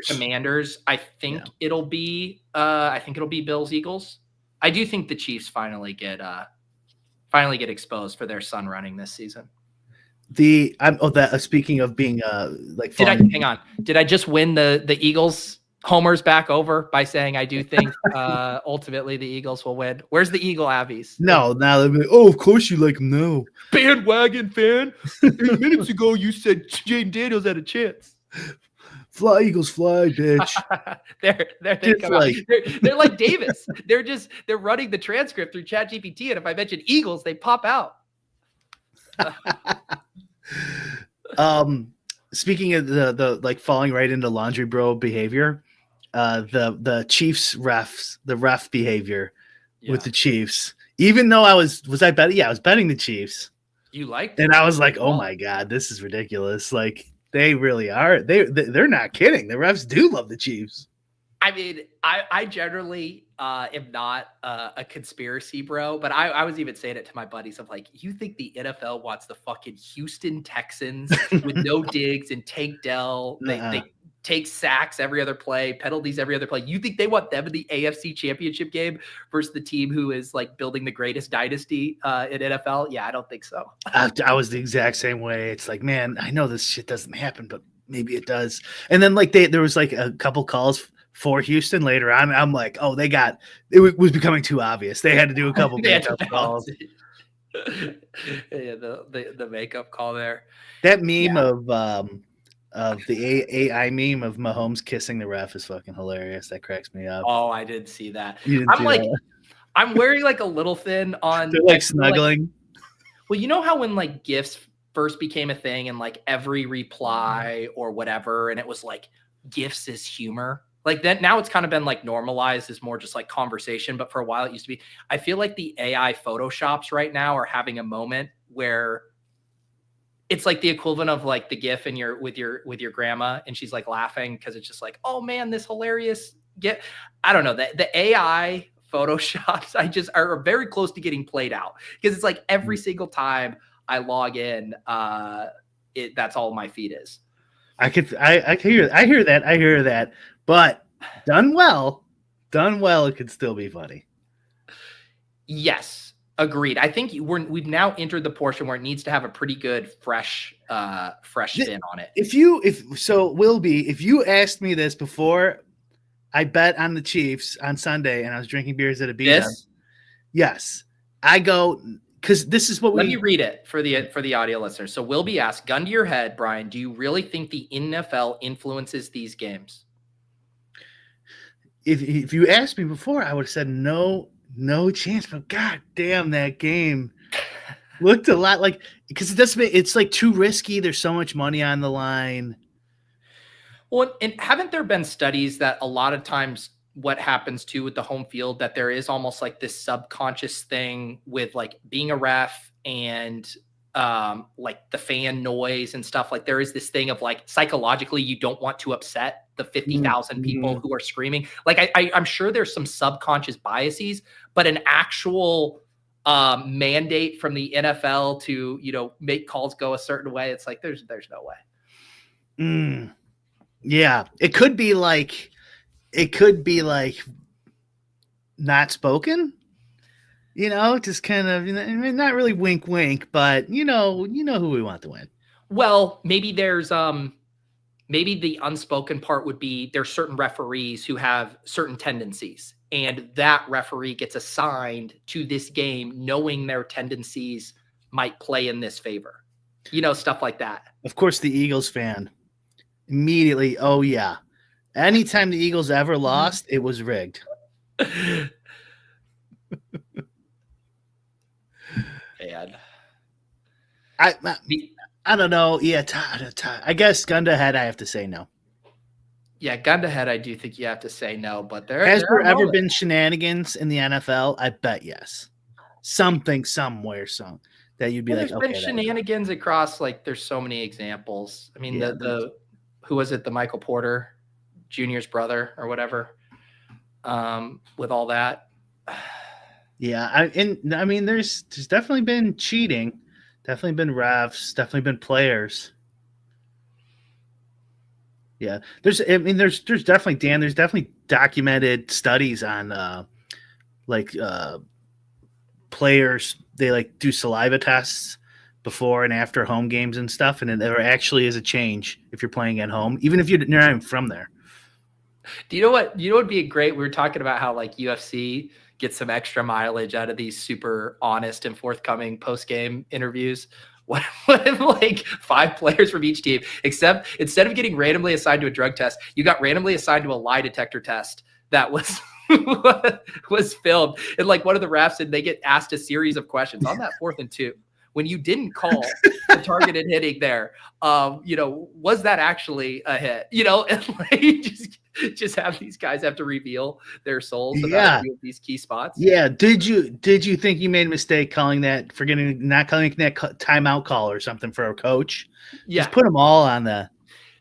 Commanders. I think it'll be Bills Eagles. I do think the Chiefs finally get exposed for their son running this season. Speaking of being hang on? Did I just win the Eagles homers back over by saying I do think ultimately the Eagles will win? Where's the Eagle Abbeys? No, now they'll be like, oh, of course you like them. No, bandwagon fan. 8 minutes ago you said Jaden Daniels had a chance. Fly Eagles, fly, bitch. They're like Davis. They're running the transcript through ChatGPT, and if I mention Eagles, they pop out. Speaking of the like falling right into laundry bro behavior, the Chiefs the ref behavior with the Chiefs. Even though I was betting? Yeah, I was betting the Chiefs. You liked it, and I was like, oh my god, this is ridiculous. Like they really are. They're not kidding. The refs do love the Chiefs. I mean, I generally am not a conspiracy bro, but I was even saying it to my buddies. I'm like, you think the NFL wants the fucking Houston Texans with no Diggs and Tank Dell? They take sacks every other play, penalties every other play. You think they want them in the AFC Championship game versus the team who is like building the greatest dynasty in NFL? Yeah, I don't think so. I was the exact same way. It's like, man, I know this shit doesn't happen, but maybe it does. And then like there was like a couple calls for Houston later on. I'm like, oh, it was becoming too obvious. They had to do a couple makeup calls. Yeah, the makeup call there. That meme of the AI meme of Mahomes kissing the ref is fucking hilarious. That cracks me up. Oh, I did see that. I'm wearing like a little thin on. They're like snuggling. Well, you know how when like GIFs first became a thing and like every reply or whatever, and it was like GIFs is humor. Like that now it's kind of been like normalized as more just like conversation. But for a while it used to be, I feel like the AI Photoshops right now are having a moment where it's like the equivalent of like the GIF in with your grandma and she's like laughing because it's just like, oh man, this hilarious GIF. I don't know, the AI Photoshops are very close to getting played out because it's like every single time I log in, that's all my feed is. I hear that. But done well, it could still be funny. Yes, agreed. I think we've now entered the portion where it needs to have a pretty good fresh spin on it. If you asked me this before I bet on the Chiefs on Sunday and I was drinking beers at a beach. Yes, I go because this is what Let me read it for the audio listeners. So Wilby asked, gun to your head, Brian, do you really think the NFL influences these games? If you asked me before, I would have said no chance. But god damn, that game looked a lot like because it's like too risky. There's so much money on the line. Well, and haven't there been studies that a lot of times what happens too with the home field that there is almost like this subconscious thing with like being a ref and like the fan noise and stuff, like there is this thing of like psychologically you don't want to upset the 50,000 people who are screaming. Like I'm sure there's some subconscious biases, but an actual mandate from the NFL to make calls go a certain way, it's like there's no way. Yeah, it could be like not spoken. Just kind of, not really wink, wink, but you know who we want to win. Well, maybe there's maybe the unspoken part would be there's certain referees who have certain tendencies, and that referee gets assigned to this game knowing their tendencies might play in this favor. Stuff like that. Of course, the Eagles fan immediately, oh yeah. Anytime the Eagles ever lost, it was rigged. And I don't know. Yeah, I guess gun to head, I have to say no. Yeah, gun to head, I do think you have to say no. But has there ever been shenanigans in the NFL? I bet yes. Something somewhere, that you'd be like, okay. There's been shenanigans across, like, there's so many examples. I mean, the who was it? The Michael Porter Jr.'s brother or whatever. With all that. Yeah, I mean, there's definitely been cheating. Definitely been refs. Definitely been players. Yeah, there's definitely, Dan. There's definitely documented studies on players. They like do saliva tests before and after home games and stuff, and there actually is a change if you're playing at home, even if you're not even from there. Do you know what? You know what'd be great? We were talking about how like UFC gets some extra mileage out of these super honest and forthcoming post game interviews. What if like 5 players from each team, except instead of getting randomly assigned to a drug test, you got randomly assigned to a lie detector test that was was filmed. And like one of the refs, and they get asked a series of questions on that 4th and 2. When you didn't call the targeted hitting there, was that actually a hit? And like just have these guys have to reveal their souls about these key spots. Yeah. Did you think you made a mistake calling that, not calling that timeout call or something for a coach? Yeah. Just put them all on the.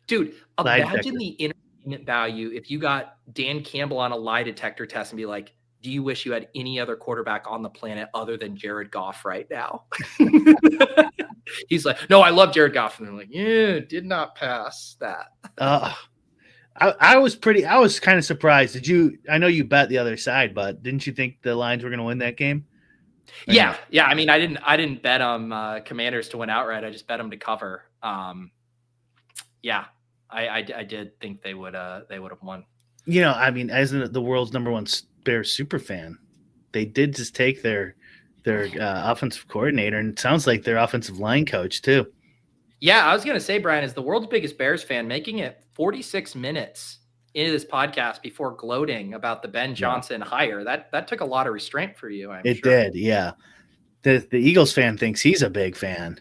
Dude, imagine the entertainment value if you got Dan Campbell on a lie detector test and be like, do you wish you had any other quarterback on the planet other than Jared Goff right now? He's like, no, I love Jared Goff. And they're like, yeah, did not pass that. I was kind of surprised. I know you bet the other side, but didn't you think the Lions were going to win that game? Yeah. I mean, I didn't bet on Commanders to win outright. I just bet them to cover. Yeah, I did think they would have won. I mean, as the world's number one Bears super fan, they did just take their offensive coordinator, and it sounds like their offensive line coach too. Yeah, I was going to say, Brian, as the world's biggest Bears fan, making it 46 minutes into this podcast before gloating about the Ben Johnson hire, that took a lot of restraint for you. It did, yeah. The Eagles fan thinks he's a big fan.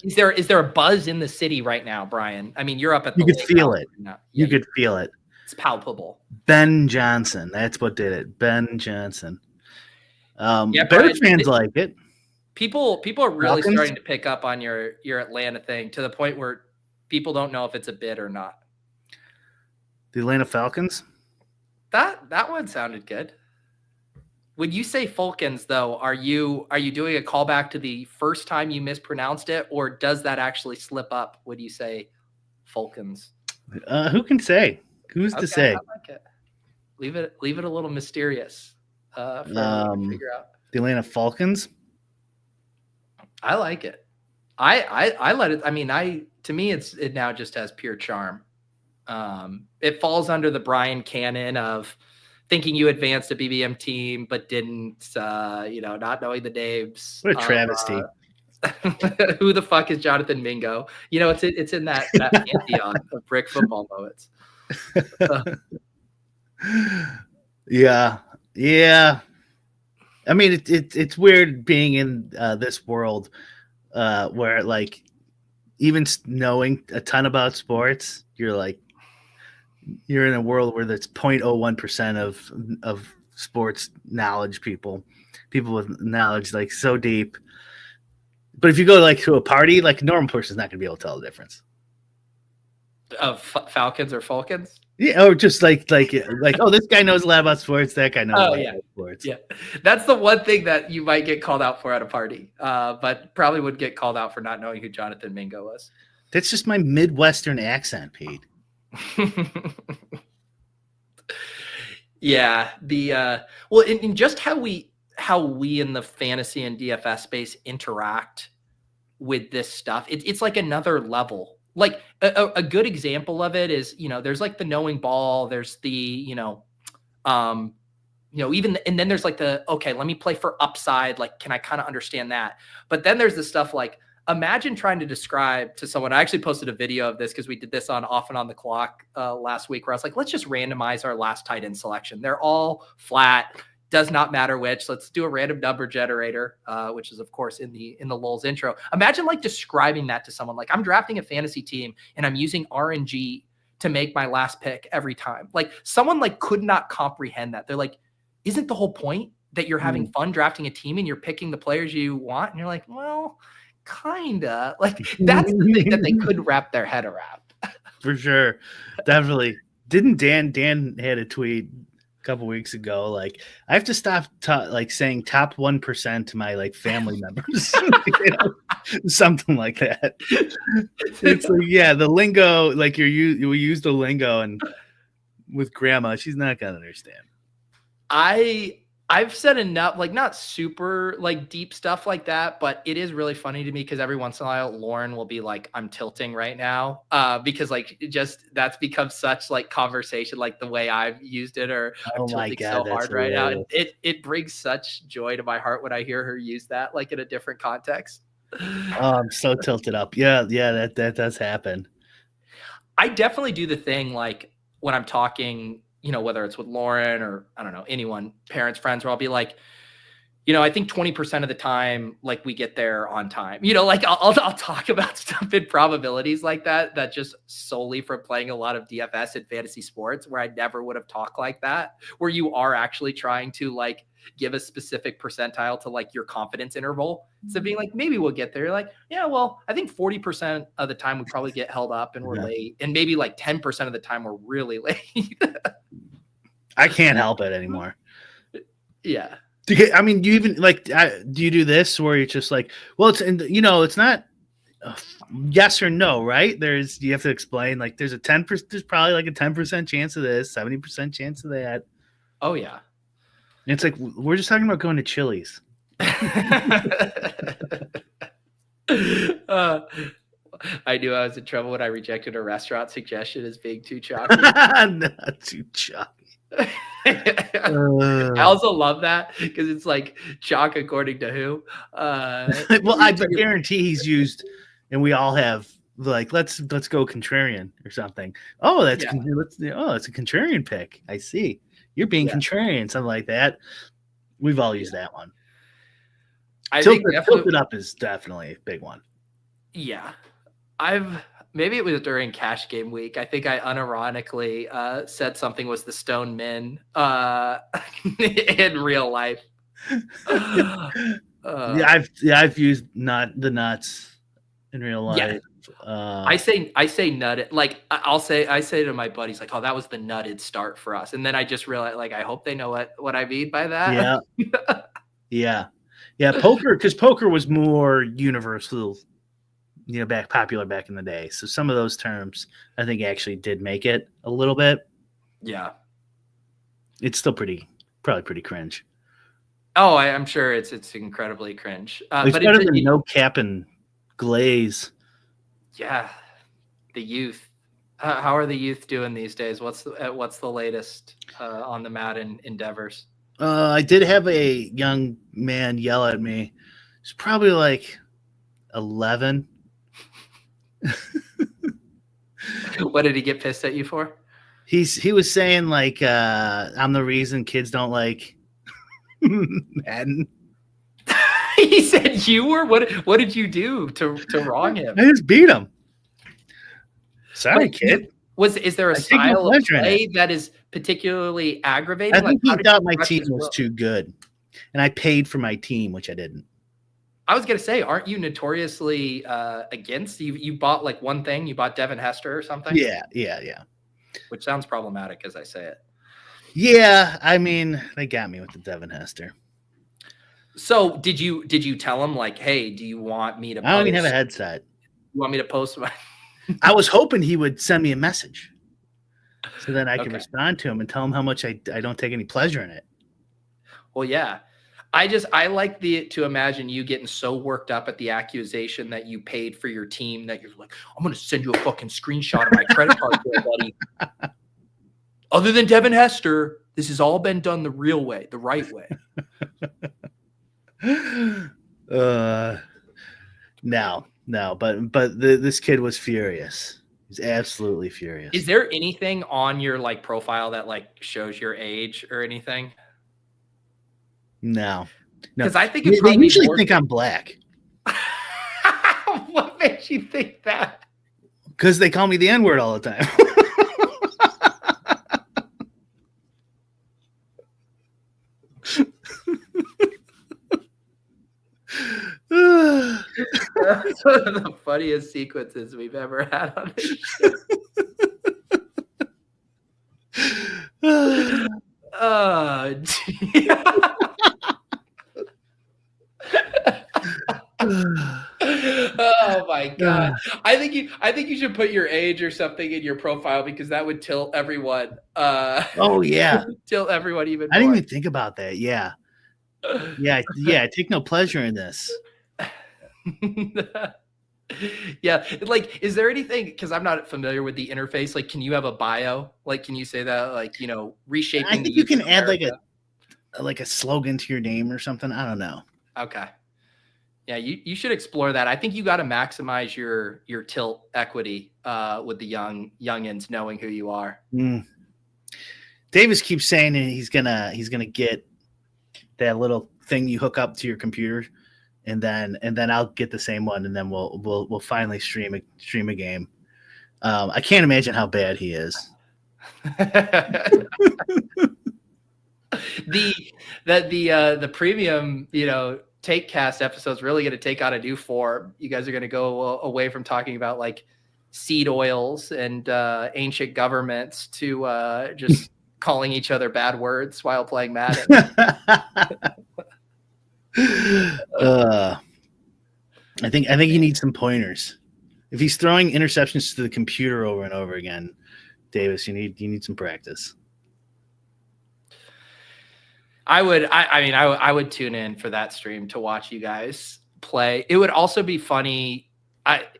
Is there a buzz in the city right now, Brian? I mean, you're up at the. You could feel it. Right you could feel it. It's palpable. Ben Johnson, that's what did it. Ben Johnson. Bears Brian, fans like it. People are really starting to pick up on your Atlanta thing to the point where people don't know if it's a bid or not. The Atlanta Falcons. That one sounded good. When you say Falcons, though, are you doing a callback to the first time you mispronounced it, or does that actually slip up when you say Falcons? Who can say? Who's to say? I like it. Leave it a little mysterious for everyone to figure out. The Atlanta Falcons. I like it. I let it. I mean, to me, it now just has pure charm. It falls under the Brian canon of thinking you advanced a BBM team, but didn't, not knowing the names. What a travesty. Who the fuck is Jonathan Mingo? It's in that pantheon of Bric football moments. Yeah. I mean, it's weird being in this world where, like, even knowing a ton about sports, you're in a world where that's 0.01% of sports knowledge people with knowledge like so deep. But if you go like to a party, like a normal person's not going to be able to tell the difference of Falcons or Falcons. Yeah, or just like oh, this guy knows a lot about sports. That guy knows a lot about sports. Yeah, that's the one thing that you might get called out for at a party, but probably would get called out for not knowing who Jonathan Mingo was. That's just my Midwestern accent, Pete. Yeah, in just how we in the fantasy and DFS space interact with this stuff, it's like another level. Like a good example of it is, there's like the knowing ball, there's the, even, and then there's like okay, let me play for upside. Like, can I kind of understand that? But then there's the stuff like, imagine trying to describe to someone. I actually posted a video of this because we did this on Off and On the Clock last week, where I was like, let's just randomize our last tight end selection. They're all flat. Does not matter which. Let's do a random number generator, which is of course in the Lulz intro. Imagine like describing that to someone. Like, I'm drafting a fantasy team and I'm using RNG to make my last pick every time. Like, someone like could not comprehend that. They're like, isn't the whole point that you're having fun drafting a team and you're picking the players you want? And you're like, well, kinda. Like, that's the thing that they couldn't wrap their head around. For sure. Definitely. Didn't Dan had a tweet couple weeks ago. Like, I have to stop like saying top 1% to my like family members, something like that. It's like, yeah, the lingo, like we use the lingo, and with grandma, she's not gonna understand. I've said enough, like not super like deep stuff like that, but it is really funny to me because every once in a while Lauren will be like, I'm tilting right now. Because like that's become such like conversation, like the way I've used it, or I'm tilting so hard right now. And it brings such joy to my heart when I hear her use that like in a different context. Oh, I'm so tilted up. Yeah, that does happen. I definitely do the thing like when I'm talking, whether it's with Lauren or I don't know, anyone, parents, friends, where I'll be like, I think 20% of the time, like we get there on time, like I'll talk about stuff in probabilities like that just solely from playing a lot of DFS and fantasy sports, where I never would have talked like that, where you are actually trying to like give a specific percentile to like your confidence interval. So being like, maybe we'll get there. You're like, yeah, well, I think 40% of the time we probably get held up and we're late. And maybe like 10% of the time we're really late. I can't help it anymore. Yeah. I mean, do you even like, do you do this where you're just like, well, it's not yes or no, right? You have to explain like there's probably like a 10% chance of this, 70% chance of that. Oh yeah. And it's like, we're just talking about going to Chili's. I knew I was in trouble when I rejected a restaurant suggestion as being too chalky. Not too chalky. I also love that because it's like chalk according to who. Well, I guarantee he's used, and we all have like let's go contrarian or something. Oh, that's a contrarian pick. I see. You're being contrarian, something like that. We've all used that one. I think tilted up is definitely a big one. Yeah, maybe it was during cash game week. I think I unironically said something was the Stone Min in real life. I've used the nuts in real life. Yeah. I say nutted. Like I say to my buddies, like, oh, that was the nutted start for us. And then I just realized, like, I hope they know what I mean by that. Yeah. Poker, because poker was more universal, popular back in the day. So some of those terms, I think, actually did make it a little bit. Yeah. It's still probably pretty cringe. Oh, I'm sure it's incredibly cringe. It's better than no cap and glaze. Yeah, the youth. How are the youth doing these days? What's the latest on the Madden endeavors? I did have a young man yell at me. He's probably like 11. What did he get pissed at you for? He was saying like I'm the reason kids don't like Madden. He said you were. What did you do to wrong him? I just beat him. Sorry, kid. Is there a style of play that is particularly aggravating? I think he thought my team was too good, and I paid for my team, which I didn't. I was gonna say, aren't you notoriously against? You bought like one thing. You bought Devin Hester or something. Yeah. Which sounds problematic as I say it. Yeah, I mean, they got me with the Devin Hester. So did you tell him like, hey, do you want me to? I don't even have a headset. You want me to post my? I was hoping he would send me a message, so then I can respond to him and tell him how much I don't take any pleasure in it. Well, yeah. I like to imagine you getting so worked up at the accusation that you paid for your team that you're like, I'm going to send you a fucking screenshot of my credit card bill, buddy. Other than Devin Hester, this has all been done the real way, the right way. No, but this kid was furious. He's absolutely furious. Is there anything on your like profile that like shows your age or anything? No. Because I think they usually think I'm black. What makes you think that? Because they call me the N-word all the time. That's one of the funniest sequences we've ever had on this show. Oh my god! I think you should put your age or something in your profile because that would tilt everyone. Oh yeah, tilt everyone even more. I didn't even think about that. Yeah. I take no pleasure in this. Yeah, like, is there anything, because I'm not familiar with the interface, like, can you have a bio? Like, can you say that, like, reshaping? I think you can add like a slogan to your name or something. I don't know. Okay. Yeah, you should explore that. I think you got to maximize your tilt equity with the youngins knowing who you are. Davis keeps saying that he's gonna get that little thing you hook up to your computer, and then I'll get the same one, and then we'll finally stream a game. I can't imagine how bad he is. the premium, take cast episode's really going to take on a new form. You guys are going to go away from talking about like seed oils and ancient governments to just calling each other bad words while playing Madden. I think he needs some pointers. If he's throwing interceptions to the computer over and over again, Davis, you need some practice. I would tune in for that stream to watch you guys play. It would also be funny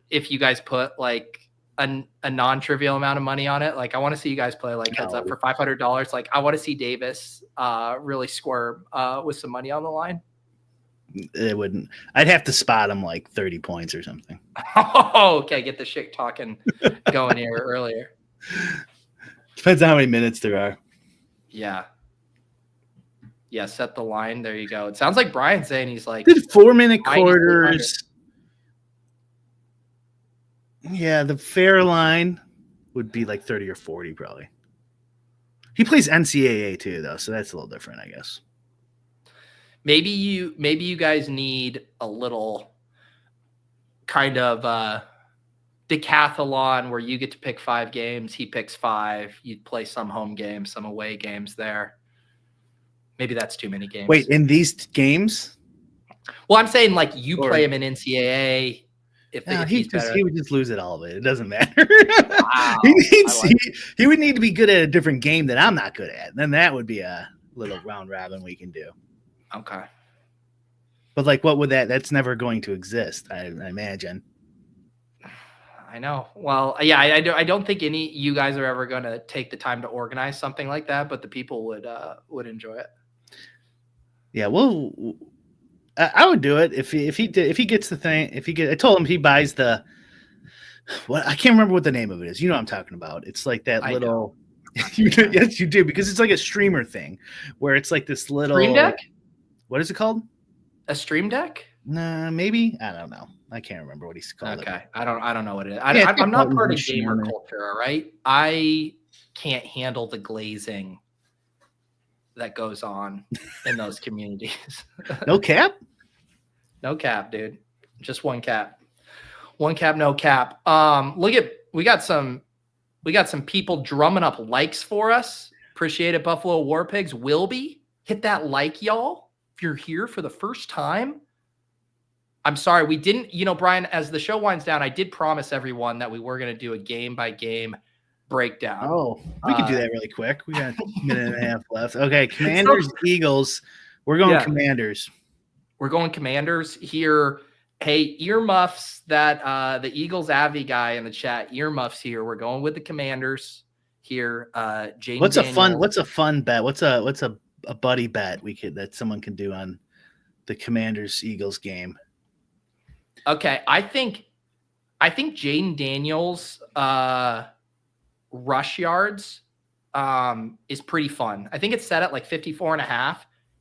if you guys put like a non-trivial amount of money on it. Like, I want to see you guys play like heads up for $500. Like, I want to see Davis really squirm with some money on the line. It wouldn't. I'd have to spot him like 30 points or something. Oh, okay. Get the shit talking going here earlier. Depends on how many minutes there are. Yeah. Yeah, set the line. There you go. It sounds like Brian's saying he's like did 4-minute quarters. Yeah, the fair line would be like 30 or 40 probably. He plays NCAA too, though, so that's a little different, I guess. Maybe you guys need a little kind of decathlon where you get to pick 5 games, he picks 5, you play some home games, some away games there. Maybe that's too many games. Wait, in these games? Well, I'm saying like you play him in NCAA. He would just lose it all of it. It doesn't matter. Wow. He would need to be good at a different game that I'm not good at. Then that would be a little round robin we can do. Okay. But like, what would that's never going to exist, I imagine. I know. Well, yeah, I don't think any you guys are ever going to take the time to organize something like that, but the people would enjoy it. Yeah, well, I would do it if he gets the thing. I told him he buys the what, I can't remember what the name of it is. You know what I'm talking about. It's like that little. Yes, you do, because it's like a streamer thing where it's like this little Stream Deck. What is it called? A Stream Deck? Nah, maybe. I don't know. I can't remember what he's called. Okay, I don't know what it is. I'm not part of gamer culture. All right, I can't handle the glazing that goes on in those communities. No cap? No cap, dude. Just one cap. One cap, no cap. We got some people drumming up likes for us. Appreciate it, Buffalo War Pigs. Wilby, hit that like, y'all. If you're here for the first time. I'm sorry, we didn't, Brian, as the show winds down, I did promise everyone that we were going to do a game-by-game breakdown. Oh, we could do that really quick. We got a minute and a half left. Okay, Commanders, Eagles. We're going Commanders. We're going Commanders here. Hey, earmuffs, that the Eagles Avi guy in the chat, earmuffs here. We're going with the Commanders here. James What's a fun bet? What's a buddy bet that someone can do on the Commanders Eagles game? Okay, I think Jaden Daniels rush yards is pretty fun. I think it's set at like 54.5,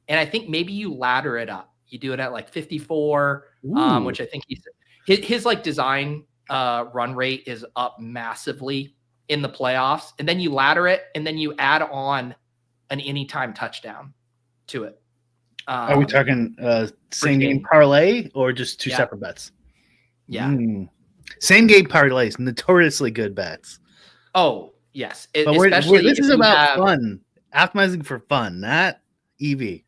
and I think maybe you ladder it up. You do it at like 54, which I think his like design run rate is up massively in the playoffs, and then you ladder it, and then you add on an anytime touchdown to it. Are we talking same game parlay or just two separate bets? Yeah. Same game parlays, notoriously good bets. Oh, yes. But this is about fun. Optimizing for fun, not EV.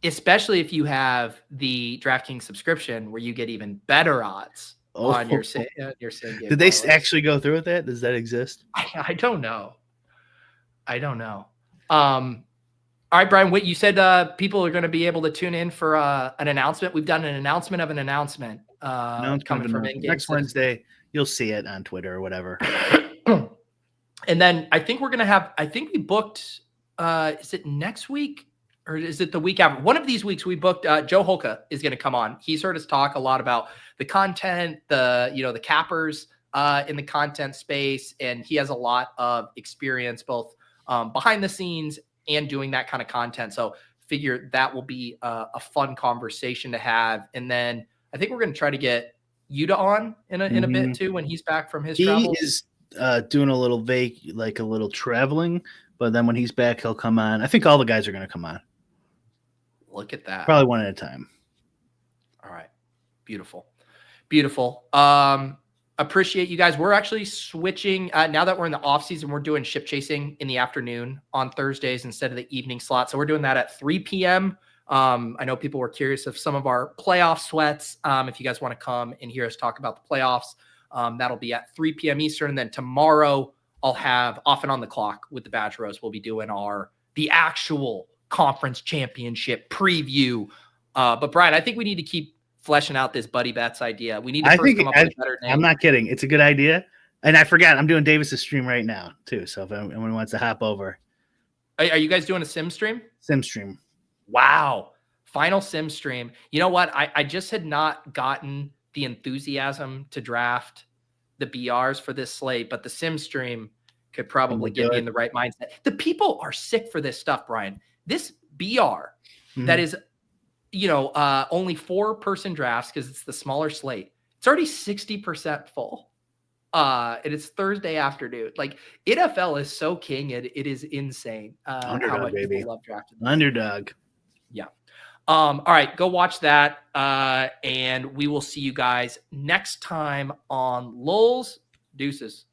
Especially if you have the DraftKings subscription where you get even better odds on your same game. Did they actually go through with that? Does that exist? I don't know. All right, Brian, you said people are going to be able to tune in for an announcement. We've done an announcement of an announcement coming from in-game next Wednesday. You'll see it on Twitter or whatever. And then I think we're going to have, I think we booked, is it next week or is it the week after? One of these weeks we booked Joe Holka is going to come on. He's heard us talk a lot about the content, the cappers in the content space. And he has a lot of experience, both behind the scenes and doing that kind of content. So figure that will be a fun conversation to have. And then I think we're going to try to get Yuta on in a bit too, when he's back from his travels. He is doing a little a little traveling, but then when he's back, he'll come on. I think all the guys are going to come on. Look at that. Probably one at a time. All right. Beautiful. Appreciate you guys. We're actually switching now that we're in the off season. We're doing ship chasing in the afternoon on Thursdays instead of the evening slot. So we're doing that at 3 p.m. I know people were curious of some of our playoff sweats. If you guys want to come and hear us talk about the playoffs, that'll be at 3 p.m. Eastern. And then tomorrow I'll have Off and On the Clock with the Badge Roast. We'll be doing the actual conference championship preview. But Brian, I think we need to keep fleshing out this Buddy Bets idea. We need to first come up with a better name. I'm not kidding. It's a good idea. And I forgot, I'm doing Davis's stream right now too. So if anyone wants to hop over. Are you guys doing a sim stream? Sim stream. Wow. Final sim stream. You know what? I just had not gotten the enthusiasm to draft the BRs for this slate, but the sim stream could probably get me in the right mindset. The people are sick for this stuff, Brian. This BR that is, only 4-person drafts because it's the smaller slate. It's already 60% full. And it's Thursday afternoon. Like, NFL is so king. It is insane. Underdog, how much baby. people love drafting. Underdog. Yeah. All right. Go watch that. And we will see you guys next time on Lulz. Deuces.